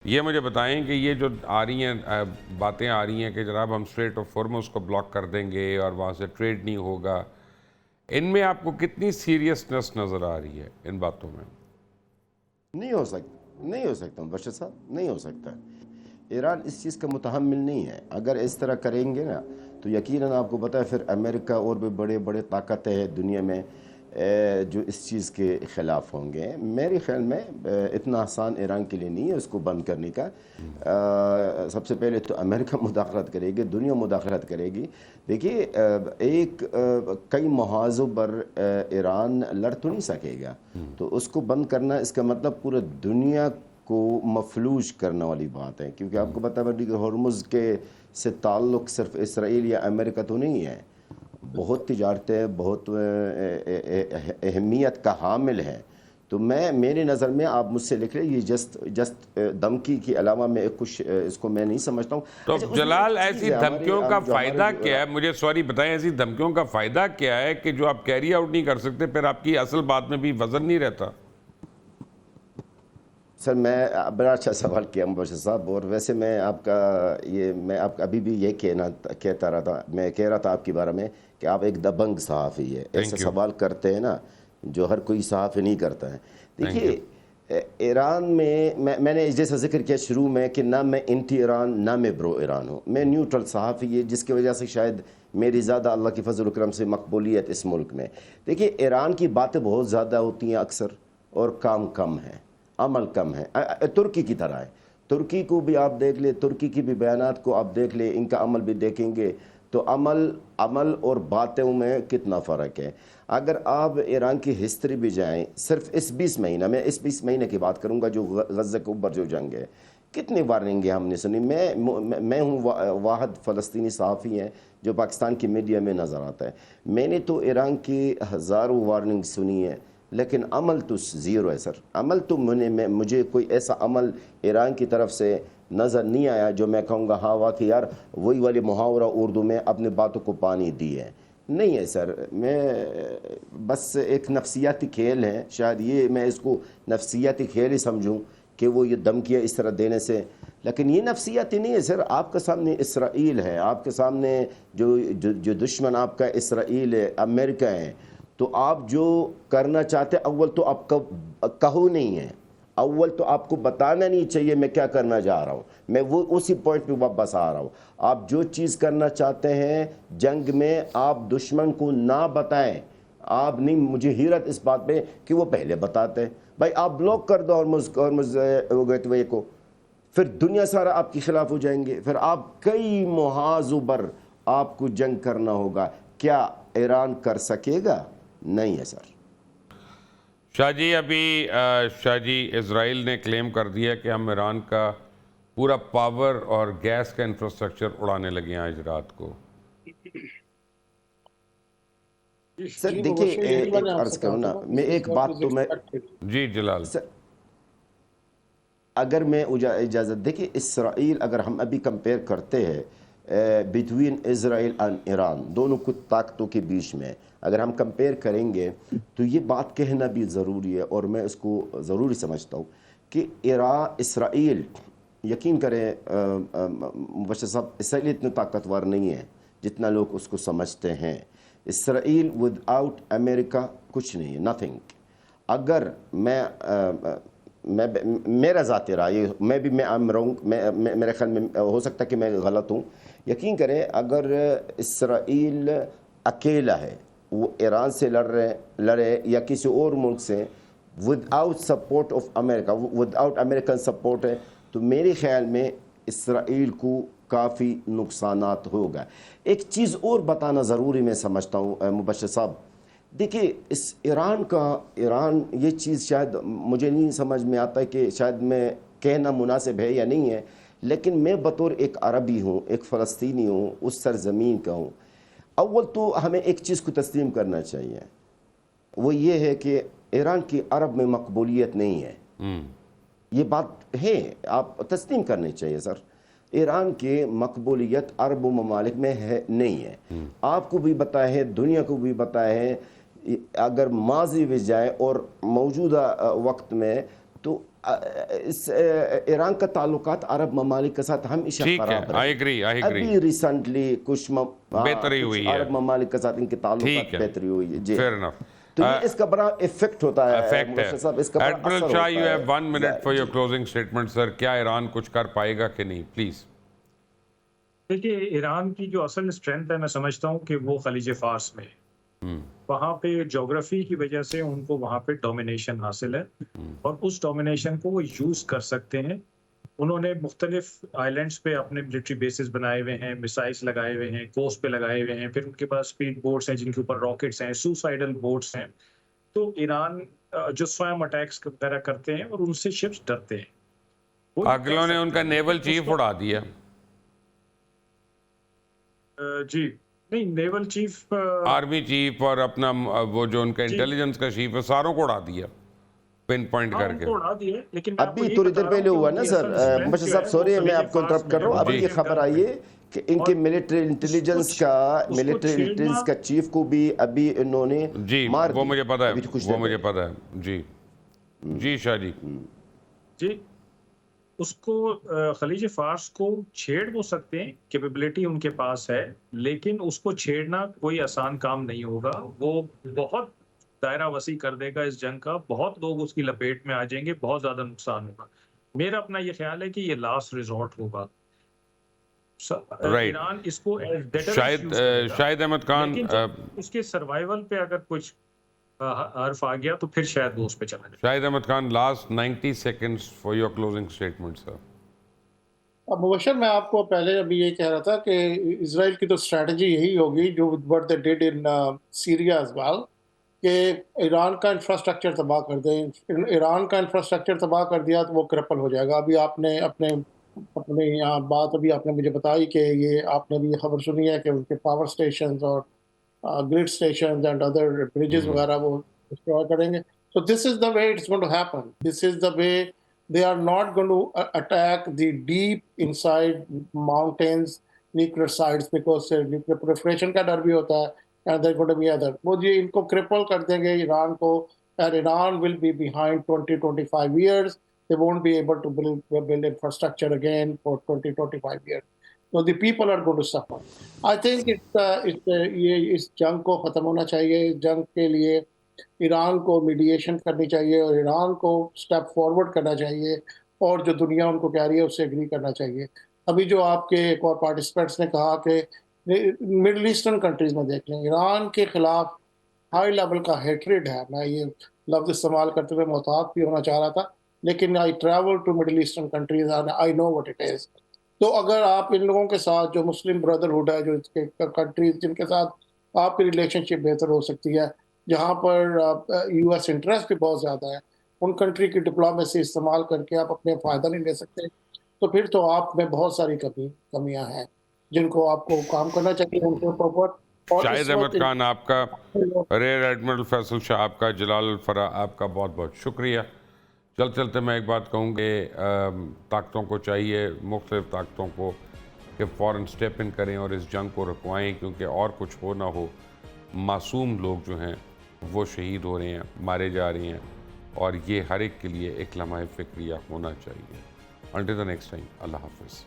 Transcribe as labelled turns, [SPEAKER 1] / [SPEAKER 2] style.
[SPEAKER 1] یہ مجھے بتائیں کہ یہ جو آ رہی ہیں باتیں آ رہی ہیں کہ جناب ہم اسٹریٹ آف ہارمز کو بلاک کر دیں گے اور وہاں سے ٹریڈ نہیں ہوگا، ان میں آپ کو کتنی سیریسنس نظر آ رہی ہے ان باتوں میں؟
[SPEAKER 2] نہیں ہو سکتا مبشر صاحب، نہیں ہو سکتا۔ ایران اس چیز کا متحمل نہیں ہے۔ اگر اس طرح کریں گے نا تو یقیناً آپ کو پتہ ہے پھر امریکہ اور بھی بڑے بڑے طاقتیں ہیں دنیا میں جو اس چیز کے خلاف ہوں گے۔ میرے خیال میں اتنا آسان ایران کے لیے نہیں ہے اس کو بند کرنے کا۔ سب سے پہلے تو امریکہ مداخلت کرے گی، دنیا مداخلت کرے گی۔ دیکھیے کئی محاذوں پر ایران لڑ تو نہیں سکے گا، تو اس کو بند کرنا اس کا مطلب پورے دنیا کو مفلوج کرنے والی بات ہے، کیونکہ آپ کو پتہ ہے کہ ہرمز کے سے تعلق صرف اسرائیل یا امریکہ تو نہیں ہے، بہت تجارتیں بہت اہمیت کا حامل ہے۔ تو میری نظر میں آپ مجھ سے لکھ رہے یہ جسٹ دھمکی کے علاوہ میں کچھ اس کو میں نہیں سمجھتا ہوں۔
[SPEAKER 1] تو
[SPEAKER 2] اچھا، اس میں ایک
[SPEAKER 1] جلال
[SPEAKER 2] چیز
[SPEAKER 1] ایسی
[SPEAKER 2] ہے
[SPEAKER 1] دھمکیوں کا
[SPEAKER 2] جو ہمارے
[SPEAKER 1] فائدہ کیا ہے؟ مجھے سوری بتائیں، ایسی دھمکیوں کا فائدہ کیا ہے کہ جو آپ کیری آؤٹ نہیں کر سکتے، پھر آپ کی اصل بات میں بھی وزن نہیں رہتا؟
[SPEAKER 2] سر میں بڑا اچھا سوال کیا مبشر صاحب، اور ویسے میں آپ کا ابھی بھی یہ کہتا رہا تھا، میں کہہ رہا تھا آپ کے بارے میں کہ آپ ایک دبنگ صحافی ہے، ایسے
[SPEAKER 1] تھینک یو،
[SPEAKER 2] سوال کرتے ہیں نا جو ہر کوئی صحافی نہیں کرتا ہے۔
[SPEAKER 1] Thank you.
[SPEAKER 2] دیکھیے ایران میں نے جیسا ذکر کیا شروع میں کہ نہ میں انٹی ایران نہ میں برو ایران ہوں، میں نیوٹرل صحافی ہے، جس کی وجہ سے شاید میری زیادہ اللہ کی فضل و کرم سے مقبولیت اس ملک میں۔ دیکھیے ایران کی باتیں بہت زیادہ ہوتی ہیں اکثر، اور کام کم ہے، عمل کم ہے۔ ترکی کی طرح ہے، ترکی کو بھی آپ دیکھ لیں، ترکی کی بھی بیانات کو آپ دیکھ لیں، ان کا عمل بھی دیکھیں گے تو عمل اور باتوں میں کتنا فرق ہے۔ اگر آپ ایران کی ہسٹری بھی جائیں، صرف اس 20 مہینہ میں اس 20 مہینے کی بات کروں گا جو غزہ کے اوپر جو جنگ ہے، کتنی وارننگیں ہم نے سنی۔ میں ہوں واحد فلسطینی صحافی ہیں جو پاکستان کی میڈیا میں نظر آتا ہے، میں نے تو ایران کی ہزاروں وارننگ سنی ہے، لیکن عمل تو زیرو ہے سر۔ عمل تو مجھے کوئی ایسا عمل ایران کی طرف سے نظر نہیں آیا جو میں کہوں گا ہاں واقعی یار وہی والی محاورہ اردو میں اپنے باتوں کو پانی دی ہے، نہیں ہے سر۔ میں بس ایک نفسیاتی کھیل ہے، شاید یہ میں اس کو نفسیاتی کھیل ہی سمجھوں کہ وہ یہ دھمکیاں اس طرح دینے سے، لیکن یہ نفسیاتی نہیں ہے سر۔ آپ کے سامنے اسرائیل ہے، آپ کے سامنے جو دشمن آپ کا اسرائیل ہے، امریکہ ہے، تو آپ جو کرنا چاہتے اول تو آپ کہو نہیں ہے، اول تو آپ کو بتانا نہیں چاہیے میں کیا کرنا جا رہا ہوں۔ میں وہ اسی پوائنٹ پہ واپس آ رہا ہوں۔ آپ جو چیز کرنا چاہتے ہیں جنگ میں آپ دشمن کو نہ بتائیں، آپ نہیں، مجھے حیرت اس بات پہ کہ وہ پہلے بتاتے ہیں۔ بھائی آپ بلاک کر دو ہرمز گیٹ وے کو، پھر دنیا سارا آپ کے خلاف ہو جائیں گے، پھر آپ کئی محاذوں پر آپ کو جنگ کرنا ہوگا۔ کیا ایران کر سکے گا؟ نہیں ہے سر۔
[SPEAKER 1] شاہ جی شاہ جی اسرائیل نے کلیم کر دیا کہ ہم ایران کا پورا پاور اور گیس کا انفراسٹرکچر اڑانے لگے ہیں آج رات کو۔
[SPEAKER 2] سر
[SPEAKER 3] جی
[SPEAKER 2] دیکھیے
[SPEAKER 3] مبشر، یہی میں نے
[SPEAKER 2] ایک
[SPEAKER 3] آپ سے
[SPEAKER 2] عرض
[SPEAKER 3] کہا
[SPEAKER 2] کروں
[SPEAKER 3] تھا
[SPEAKER 2] نا،
[SPEAKER 3] نا
[SPEAKER 2] میں ایک بات تو میں
[SPEAKER 1] جی جلال۔
[SPEAKER 2] سر اگر میں اجازت دیکھیں، اسرائیل اگر ہم ابھی کمپیئر کرتے ہیں بٹوین اسرائیل اینڈ ایران، دونوں کچھ طاقتوں کے بیچ میں اگر ہم کمپیئر کریں گے تو یہ بات کہنا بھی ضروری ہے، اور میں اس کو ضروری سمجھتا ہوں کہ اسرائیل، یقین کریں مبشر صاحب، اسرائیل اتنے طاقتور نہیں ہے جتنا لوگ اس کو سمجھتے ہیں۔ اسرائیل ود آؤٹ امریکہ کچھ نہیں ہے، نتھنگ۔ اگر میرا ذاتی رائے، میرے خیال میں ہو سکتا ہے کہ میں غلط ہوں، یقین کریں اگر اسرائیل اکیلا ہے، وہ ایران سے لڑے یا کسی اور ملک سے، with out support of America, with out American support ہے، تو میرے خیال میں اسرائیل کو کافی نقصانات ہوگا۔ ایک چیز اور بتانا ضروری میں سمجھتا ہوں مبشر صاحب، دیکھیے ایران یہ چیز شاید مجھے نہیں سمجھ میں آتا کہ شاید میں کہنا مناسب ہے یا نہیں ہے، لیکن میں بطور ایک عربی ہوں، ایک فلسطینی ہوں، اس سرزمین کا ہوں، اول تو ہمیں ایک چیز کو تسلیم کرنا چاہیے، وہ یہ ہے کہ ایران کی عرب میں مقبولیت نہیں ہے۔ یہ بات ہے، آپ تسلیم کرنے چاہیے سر، ایران کی مقبولیت عرب و ممالک میں نہیں ہے۔ آپ کو بھی پتہ ہے، دنیا کو بھی پتہ ہے، اگر ماضی میں جائے اور موجودہ وقت میں، تو ایران کا تعلقات عرب ممالک کے ساتھ ہمیشہ
[SPEAKER 1] ٹھیک ہے،
[SPEAKER 2] خراب
[SPEAKER 1] آئی
[SPEAKER 2] رہے.
[SPEAKER 1] ایگری
[SPEAKER 2] ابھی ریسنٹلی کچھ
[SPEAKER 1] بہتری ہوئی ہے.
[SPEAKER 2] عرب ممالک کے ساتھ ان کے
[SPEAKER 1] ٹھیک
[SPEAKER 2] تعلقات
[SPEAKER 1] ہے،
[SPEAKER 2] بہتری ہوئی ہے. جی
[SPEAKER 1] فیئر انف.
[SPEAKER 2] تو یہ اس کا بڑا افیکٹ ہوتا ہے
[SPEAKER 1] افیکٹ ہے.
[SPEAKER 2] مبشر صاحب, اس کا بڑا
[SPEAKER 1] ایڈمرل
[SPEAKER 2] اثر
[SPEAKER 1] شاہ
[SPEAKER 2] ہوتا
[SPEAKER 1] یو
[SPEAKER 2] ہے.
[SPEAKER 1] Have 1 minute for your closing statement sir. کیا ایران کچھ کر پائے گا کہ نہیں؟ پلیز.
[SPEAKER 3] دیکھیے ایران کی جو اصل اسٹرینتھ ہے میں سمجھتا ہوں کہ وہ خلیج فارس میں ہے. وہاں پہ جغرافی کی وجہ سے ان کو وہاں پہ ڈومینیشن حاصل ہے اور اس ڈومینیشن کو وہ یوز کر سکتے ہیں. انہوں نے مختلف آئیلینڈز پہ اپنے ملٹری بیسز بنائے ہوئے ہیں, میسائلس لگائے ہوئے ہیں, کوسٹ پہ لگائے ہوئے ہیں, پھر ان کے پاس اسپیڈ بوٹس ہیں جن کے اوپر راکٹس ہیں, سوسائڈل بوٹس ہیں. تو ایران جو سوئم اٹیکس وغیرہ کرتے ہیں اور ان سے شپس ڈرتے ہیں.
[SPEAKER 1] اگلوں نے ان کا نیول چیف اڑا دیا.
[SPEAKER 3] جی نہیں, نیول چیف
[SPEAKER 1] آرمی چیف اور اپنا وہ جو ان کا انٹیلیجنس کا چیف ہے, ساروں کو اڑا دیا پن پوائنٹ کر کے.
[SPEAKER 2] ابھی تھوڑی دیر پہلے ہوا نا سر مبشر صاحب, سوری میں آپ کو انٹرپٹ کر رہا ہوں. ابھی یہ خبر آئی ہے کہ ان کے ملٹری انٹیلیجنس کا چیف کو بھی ابھی انہوں نے
[SPEAKER 1] جی
[SPEAKER 2] مار
[SPEAKER 1] وہ مجھے پتا
[SPEAKER 2] ابھی
[SPEAKER 1] ہے,
[SPEAKER 2] کچھ
[SPEAKER 1] وہ
[SPEAKER 2] دیر
[SPEAKER 1] مجھے پتا ہے. جی جی شاہ جی.
[SPEAKER 3] جی اس کو خلیج فارس کو چھیڑ وہ سکتے ہیں, کیپیبلٹی ان کے پاس ہے, لیکن اس کو چھیڑنا کوئی آسان کام نہیں ہوگا. وہ بہت دائرہ وسیع کر دے گا اس جنگ کا, بہت لوگ اس کی لپیٹ میں آ جائیں گے, بہت زیادہ نقصان ہوگا. میرا اپنا یہ خیال ہے کہ یہ لاسٹ ریزورٹ ہوگا. ایران اس کو
[SPEAKER 1] شاہد احمد خان
[SPEAKER 3] اس کے سروائیول پہ اگر کچھ حرف آ گیا تو پھر شاید وہ اس پہ چلا جائے.
[SPEAKER 1] Shahid Ahmed Khan last 90 seconds for your closing statement sir.
[SPEAKER 4] اب مبشر میں آپ کو پہلے ابھی یہ کہہ رہا تھا کہ اسرائیل کی تو اسٹریٹجی یہی ہوگی جو what they did in Syria as well, کہ ایران کا انفراسٹرکچر تباہ کر دیں. ایران کا انفراسٹرکچر تباہ کر دیا تو وہ کرپل ہو جائے گا. ابھی آپ نے اپنے یہاں بات ابھی آپ نے مجھے بتائی کہ یہ آپ نے بھی یہ خبر سنی ہے کہ ان کے پاور اسٹیشنز اور grid stations and other bridges وغیرہ وہ ڈسٹروائے کریں گے. So this is the way it's going to happen. This is the way they are not going to attack the deep inside mountains, nuclear sites, because nuclear proliferation کا ڈر بھی ہوتا ہے, and they're going to be other. وہ جی ان کو cripple کر دیں گے ایران کو, and Iran will be behind 20-25 years. They won't be able to build infrastructure again for 20-25 years. So the people are going to suffer. I think یہ اس جنگ کو ختم ہونا چاہیے. جنگ کے لیے ایران کو میڈیشن کرنی چاہیے اور ایران کو سٹیپ فارورڈ کرنا چاہیے, اور جو دنیا ان کو کہہ رہی ہے اس سے ایگری کرنا چاہیے. ابھی جو آپ کے ایک اور پارٹیسپینٹس نے کہا کہ مڈل ایسٹرن کنٹریز میں دیکھ لیں, ایران کے خلاف ہائی لیول کا ہیٹریڈ ہے. میں یہ لفظ استعمال کرتے ہوئے محتاط بھی ہونا چاہ رہا تھا, لیکن I travel to Middle Eastern countries and I know what it is. تو اگر آپ ان لوگوں کے ساتھ جو مسلم بردرہڈ ہے, جو کنٹریز جن کے ساتھ آپ کی ریلیشن شپ بہتر ہو سکتی ہے, جہاں پر یو ایس انٹرسٹ بھی بہت زیادہ ہے, ان کنٹری کی ڈپلومیسی استعمال کر کے آپ اپنے فائدہ نہیں لے سکتے, تو پھر تو آپ میں بہت ساری کمیاں ہیں جن کو آپ کو کام کرنا چاہیے ان کے اوپر.
[SPEAKER 1] شاہد احمد خان آپ کا, ریئر ایڈمرل فیصل شاہ آپ کا, جلال الفرا آپ کا بہت بہت شکریہ. چلتے میں ایک بات کہوں کہ طاقتوں کو چاہیے, مختلف طاقتوں کو, کہ فوراً سٹیپ ان کریں اور اس جنگ کو رکوائیں, کیونکہ اور کچھ ہو نہ ہو معصوم لوگ جو ہیں وہ شہید ہو رہے ہیں, مارے جا رہے ہیں, اور یہ ہر ایک کے لیے ایک لمحہ فکریہ ہونا چاہیے. Until the next time, اللہ حافظ.